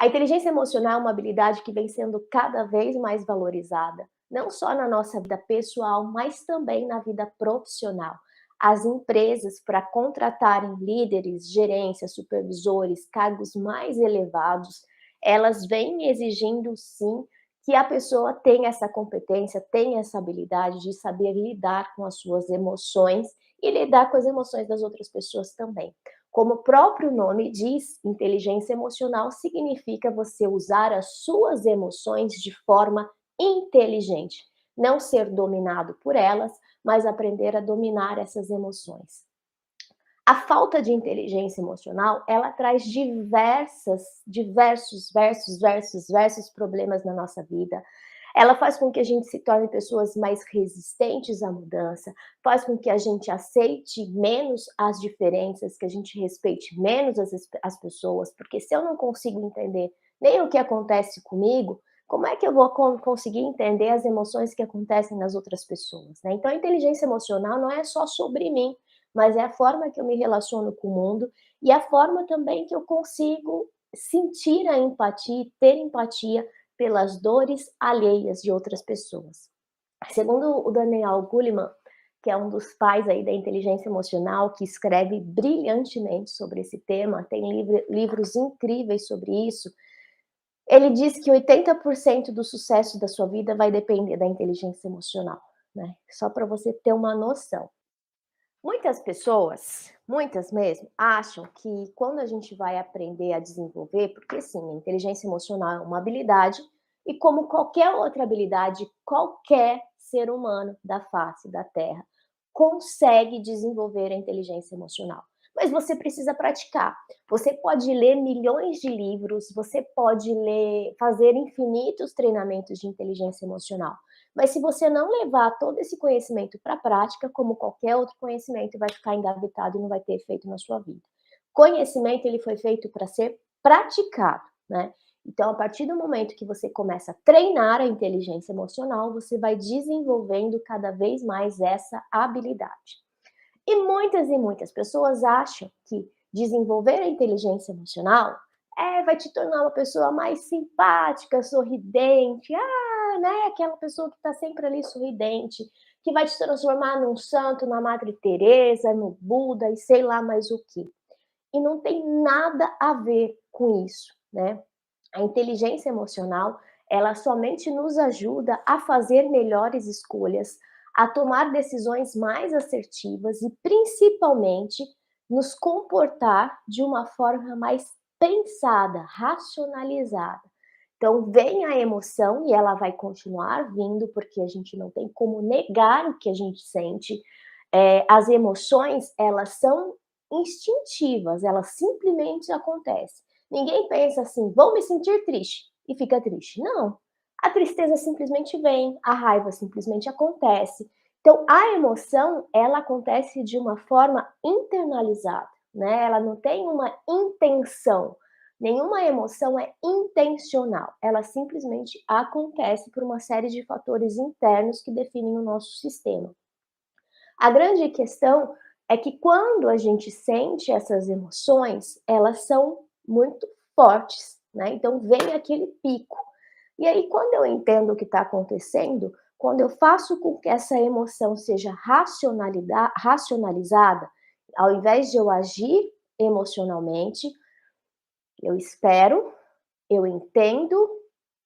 A inteligência emocional é uma habilidade que vem sendo cada vez mais valorizada, não só na nossa vida pessoal, mas também na vida profissional. As empresas, para contratarem líderes, gerências, supervisores, cargos mais elevados, elas vêm exigindo sim que a pessoa tenha essa competência, tenha essa habilidade de saber lidar com as suas emoções e lidar com as emoções das outras pessoas também. Como o próprio nome diz, inteligência emocional significa você usar as suas emoções de forma inteligente, não ser dominado por elas, mas aprender a dominar essas emoções. A falta de inteligência emocional, ela traz diversos problemas na nossa vida. Ela faz com que a gente se torne pessoas mais resistentes à mudança, faz com que a gente aceite menos as diferenças, que a gente respeite menos as pessoas, porque se eu não consigo entender nem o que acontece comigo, como é que eu vou conseguir entender as emoções que acontecem nas outras pessoas, né? Então, a inteligência emocional não é só sobre mim, mas é a forma que eu me relaciono com o mundo e a forma também que eu consigo sentir a empatia e ter empatia pelas dores alheias de outras pessoas. Segundo o Daniel Goleman, que é um dos pais aí da inteligência emocional, que escreve brilhantemente sobre esse tema, tem livros incríveis sobre isso, ele diz que 80% do sucesso da sua vida vai depender da inteligência emocional, né? Só para você ter uma noção. Muitas pessoas, muitas mesmo, acham que quando a gente vai aprender a desenvolver, porque sim, a inteligência emocional é uma habilidade, e como qualquer outra habilidade, qualquer ser humano da face da Terra consegue desenvolver a inteligência emocional. Mas você precisa praticar. Você pode ler milhões de livros, você pode ler, fazer infinitos treinamentos de inteligência emocional. Mas se você não levar todo esse conhecimento para a prática, como qualquer outro conhecimento, vai ficar engavetado e não vai ter efeito na sua vida. Conhecimento, ele foi feito para ser praticado, né? Então, a partir do momento que você começa a treinar a inteligência emocional, você vai desenvolvendo cada vez mais essa habilidade. E muitas pessoas acham que desenvolver a inteligência emocional vai te tornar uma pessoa mais simpática, sorridente, né, aquela pessoa que está sempre ali sorridente, que vai te transformar num santo, na Madre Teresa, no Buda e sei lá mais o que. E não tem nada a ver com isso, né? A inteligência emocional, ela somente nos ajuda a fazer melhores escolhas, a tomar decisões mais assertivas e principalmente nos comportar de uma forma mais pensada, racionalizada. Então vem a emoção e ela vai continuar vindo, porque a gente não tem como negar o que a gente sente. As emoções, elas são instintivas, elas simplesmente acontecem. Ninguém pensa assim: vou me sentir triste e fica triste. Não. A tristeza simplesmente vem, a raiva simplesmente acontece. Então, a emoção, ela acontece de uma forma internalizada, né? Ela não tem uma intenção. Nenhuma emoção é intencional. Ela simplesmente acontece por uma série de fatores internos que definem o nosso sistema. A grande questão é que quando a gente sente essas emoções, elas são muito fortes, né? Então vem aquele pico. E aí, quando eu entendo o que está acontecendo, quando eu faço com que essa emoção seja racionalizada, ao invés de eu agir emocionalmente, eu espero, eu entendo,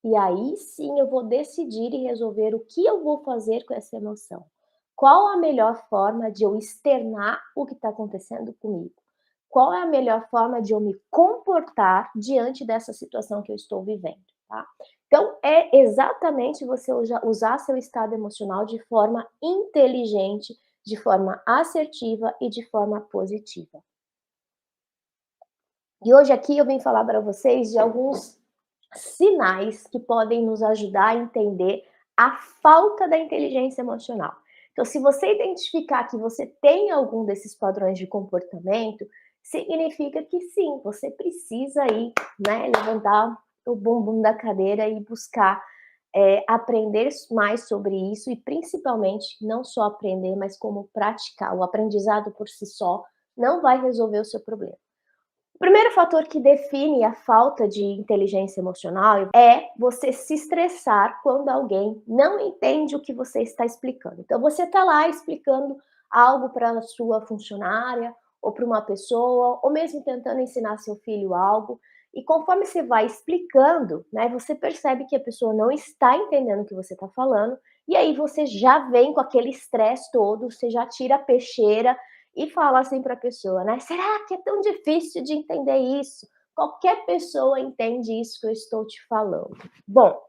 e aí sim eu vou decidir e resolver o que eu vou fazer com essa emoção. Qual a melhor forma de eu externar o que está acontecendo comigo? Qual é a melhor forma de eu me comportar diante dessa situação que eu estou vivendo, tá? Então, é exatamente você usar seu estado emocional de forma inteligente, de forma assertiva e de forma positiva. E hoje aqui eu vim falar para vocês de alguns sinais que podem nos ajudar a entender a falta da inteligência emocional. Então, se você identificar que você tem algum desses padrões de comportamento, significa que sim, você precisa aí, né, levantar o bumbum da cadeira e buscar aprender mais sobre isso e principalmente não só aprender, mas como praticar. O aprendizado por si só não vai resolver o seu problema. O primeiro fator que define a falta de inteligência emocional é você se estressar quando alguém não entende o que você está explicando. Então, você está lá explicando algo para a sua funcionária, ou para uma pessoa, ou mesmo tentando ensinar seu filho algo, e conforme você vai explicando, né, você percebe que a pessoa não está entendendo o que você está falando, e aí você já vem com aquele estresse todo, você já tira a peixeira e fala assim para a pessoa, né: "Será que é tão difícil de entender isso? Qualquer pessoa entende isso que eu estou te falando". Bom,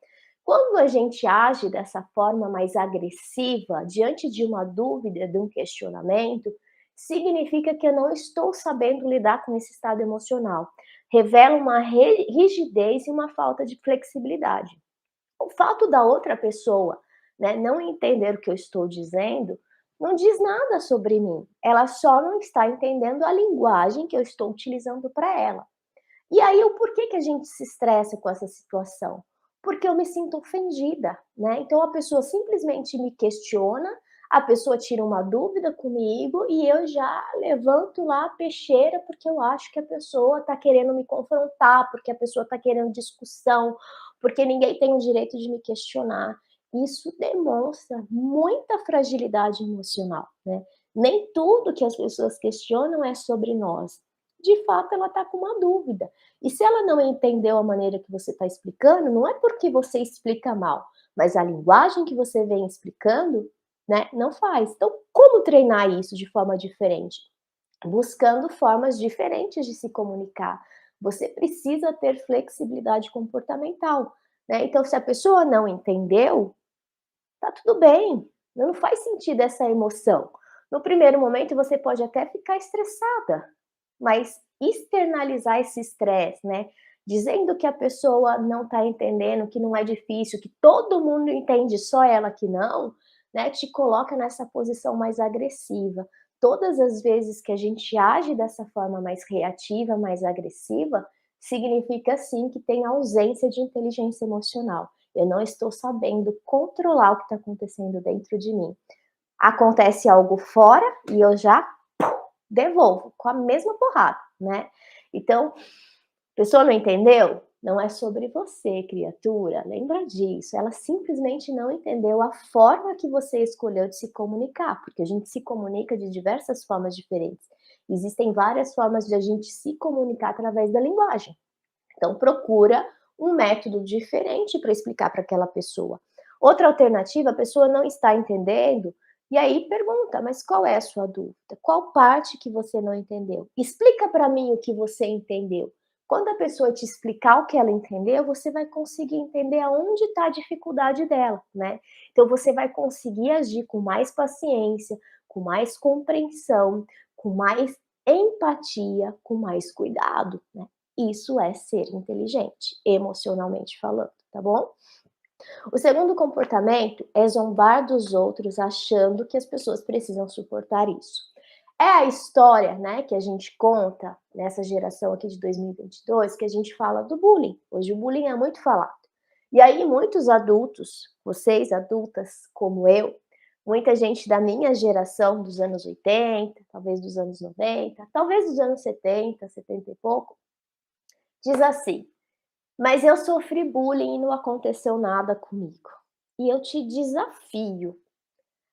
quando a gente age dessa forma mais agressiva, diante de uma dúvida, de um questionamento, significa que eu não estou sabendo lidar com esse estado emocional. Revela uma rigidez e uma falta de flexibilidade. O fato da outra pessoa, né, não entender o que eu estou dizendo, não diz nada sobre mim. Ela só não está entendendo a linguagem que eu estou utilizando para ela. E aí, o porquê que a gente se estressa com essa situação? Porque eu me sinto ofendida, né? Então a pessoa simplesmente me questiona, a pessoa tira uma dúvida comigo e eu já levanto lá a peixeira porque eu acho que a pessoa está querendo me confrontar, porque a pessoa está querendo discussão, porque ninguém tem o direito de me questionar. Isso demonstra muita fragilidade emocional, né? Nem tudo que as pessoas questionam é sobre nós. De fato, ela está com uma dúvida. E se ela não entendeu a maneira que você está explicando, não é porque você explica mal, mas a linguagem que você vem explicando, né, não faz. Então, como treinar isso de forma diferente? Buscando formas diferentes de se comunicar. Você precisa ter flexibilidade comportamental, né? Então, se a pessoa não entendeu, tá tudo bem, não faz sentido essa emoção. No primeiro momento você pode até ficar estressada, mas externalizar esse estresse, né, dizendo que a pessoa não está entendendo, que não é difícil, que todo mundo entende, só ela que não, né, te coloca nessa posição mais agressiva. Todas as vezes que a gente age dessa forma mais reativa, mais agressiva, significa sim que tem ausência de inteligência emocional. Eu não estou sabendo controlar o que está acontecendo dentro de mim. Acontece algo fora e eu já devolvo com a mesma porrada, né? Então, a pessoa não entendeu? Não é sobre você, criatura, lembra disso. Ela simplesmente não entendeu a forma que você escolheu de se comunicar, porque a gente se comunica de diversas formas diferentes. Existem várias formas de a gente se comunicar através da linguagem. Então, procura um método diferente para explicar para aquela pessoa. Outra alternativa, a pessoa não está entendendo, e aí pergunta: mas qual é a sua dúvida? Qual parte que você não entendeu? Explica para mim o que você entendeu. Quando a pessoa te explicar o que ela entendeu, você vai conseguir entender aonde está a dificuldade dela, né? Então você vai conseguir agir com mais paciência, com mais compreensão, com mais empatia, com mais cuidado, né? Isso é ser inteligente, emocionalmente falando, tá bom? O segundo comportamento é zombar dos outros achando que as pessoas precisam suportar isso. É a história, né, que a gente conta nessa geração aqui de 2022, que a gente fala do bullying. Hoje o bullying é muito falado. E aí muitos adultos, vocês adultas como eu, muita gente da minha geração dos anos 80, talvez dos anos 90, talvez dos anos 70, 70 e pouco, diz assim: "Mas eu sofri bullying e não aconteceu nada comigo". E eu te desafio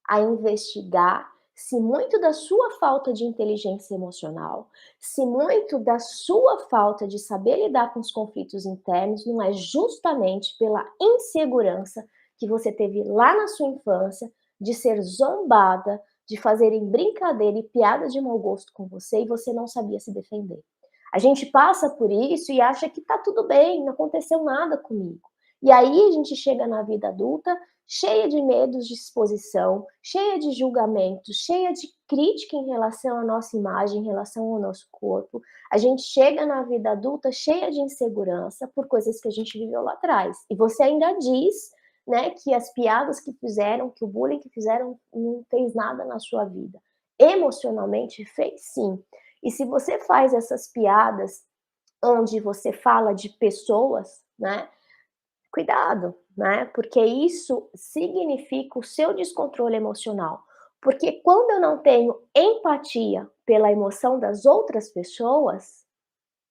a investigar se muito da sua falta de inteligência emocional, se muito da sua falta de saber lidar com os conflitos internos não é justamente pela insegurança que você teve lá na sua infância, de ser zombada, de fazerem brincadeira e piada de mau gosto com você e você não sabia se defender. A gente passa por isso e acha que tá tudo bem, não aconteceu nada comigo. E aí a gente chega na vida adulta cheia de medos de exposição, cheia de julgamentos, cheia de crítica em relação à nossa imagem, em relação ao nosso corpo. A gente chega na vida adulta cheia de insegurança por coisas que a gente viveu lá atrás. E você ainda diz, né, que as piadas que fizeram, que o bullying que fizeram não fez nada na sua vida. Emocionalmente fez sim. E se você faz essas piadas onde você fala de pessoas, né, cuidado, né, porque isso significa o seu descontrole emocional. Porque quando eu não tenho empatia pela emoção das outras pessoas,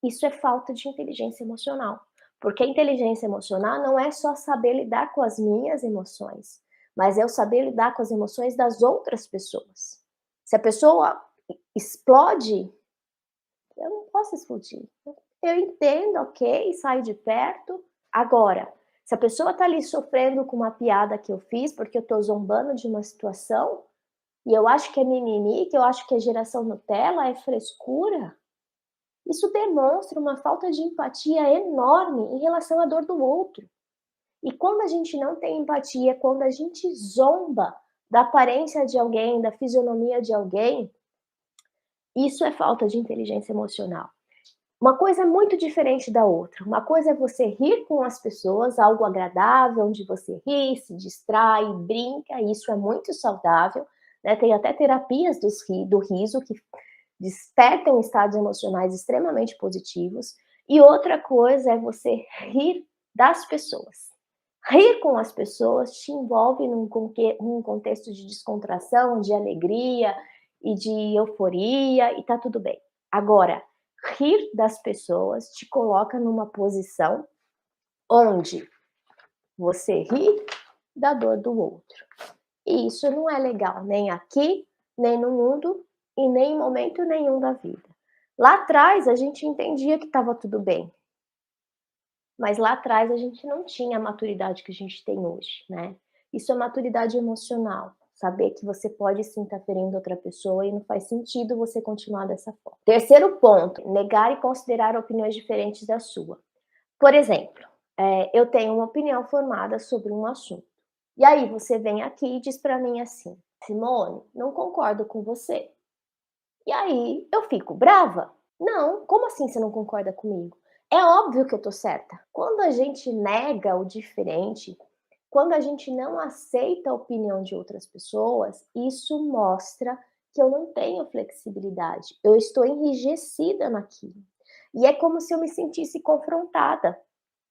Isso é falta de inteligência emocional, porque a inteligência emocional não é só saber lidar com as minhas emoções, mas é eu saber lidar com as emoções das outras pessoas. Se a pessoa explode, eu não posso explodir. Eu entendo, ok, saio de perto. Agora, se a pessoa está ali sofrendo com uma piada que eu fiz, porque eu estou zombando de uma situação, e eu acho que é mimimi, que eu acho que é geração Nutella, é frescura, isso demonstra uma falta de empatia enorme em relação à dor do outro. E quando a gente não tem empatia, quando a gente zomba da aparência de alguém, da fisionomia de alguém, isso é falta de inteligência emocional. Uma coisa é muito diferente da outra. Uma coisa é você rir com as pessoas, algo agradável, onde você ri, se distrai, brinca, isso é muito saudável, né? Tem até terapias do riso que despertam estados emocionais extremamente positivos. E outra coisa é você rir das pessoas. Rir com as pessoas te envolve num contexto de descontração, de alegria e de euforia, e tá tudo bem. Agora, rir das pessoas te coloca numa posição onde você ri da dor do outro. E isso não é legal, nem aqui, nem no mundo e nem em momento nenhum da vida. Lá atrás a gente entendia que estava tudo bem, mas lá atrás a gente não tinha a maturidade que a gente tem hoje, né. Isso é maturidade emocional, saber que você pode sim estar ferindo outra pessoa e não faz sentido você continuar dessa forma. Terceiro ponto, negar e considerar opiniões diferentes da sua. Por exemplo, eu tenho uma opinião formada sobre um assunto, e aí você vem aqui e diz para mim assim: "Simone, não concordo com você". E aí eu fico brava. Não, como assim você não concorda comigo? É óbvio que eu tô certa. Quando a gente nega o diferente, quando a gente não aceita a opinião de outras pessoas, isso mostra que eu não tenho flexibilidade. Eu estou enrijecida naquilo. E é como se eu me sentisse confrontada,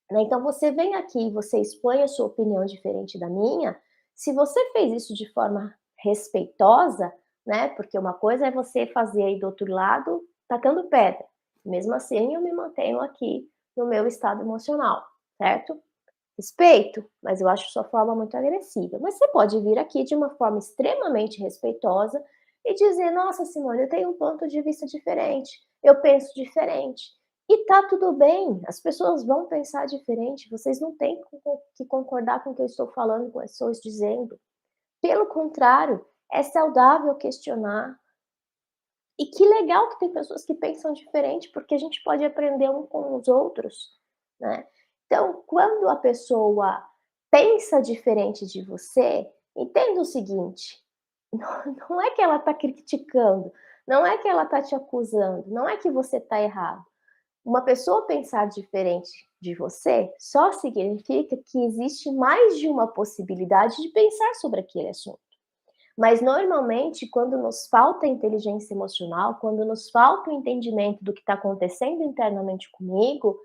né? Então você vem aqui e você expõe a sua opinião diferente da minha. Se você fez isso de forma respeitosa, né? Porque uma coisa é você fazer aí do outro lado tacando pedra. Mesmo assim, eu me mantenho aqui no meu estado emocional, certo? Respeito, mas eu acho sua forma muito agressiva. Mas você pode vir aqui de uma forma extremamente respeitosa e dizer: Nossa, Simone, eu tenho um ponto de vista diferente, eu penso diferente. E tá tudo bem, as pessoas vão pensar diferente, vocês não têm que concordar com o que eu estou falando, com o que eu estou dizendo. Pelo contrário, é saudável questionar. E que legal que tem pessoas que pensam diferente, porque a gente pode aprender um com os outros, né. Então, quando a pessoa pensa diferente de você, entenda o seguinte, não é que ela está criticando, não é que ela está te acusando, não é que você está errado. Uma pessoa pensar diferente de você, só significa que existe mais de uma possibilidade de pensar sobre aquele assunto. Mas normalmente, quando nos falta inteligência emocional, quando nos falta o entendimento do que está acontecendo internamente comigo,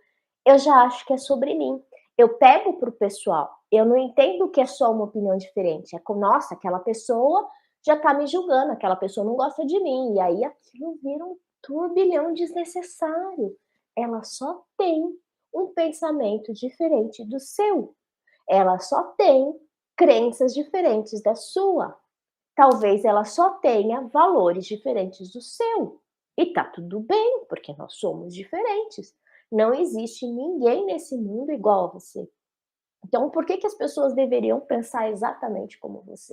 eu já acho que é sobre mim. Eu pego para o pessoal, eu não entendo que é só uma opinião diferente. É com, nossa, aquela pessoa já está me julgando, aquela pessoa não gosta de mim. E aí aquilo vira um turbilhão desnecessário. Ela só tem um pensamento diferente do seu. Ela só tem crenças diferentes da sua. Talvez ela só tenha valores diferentes do seu. E tá tudo bem, porque nós somos diferentes. Não existe ninguém nesse mundo igual a você. Então, por que que as pessoas deveriam pensar exatamente como você?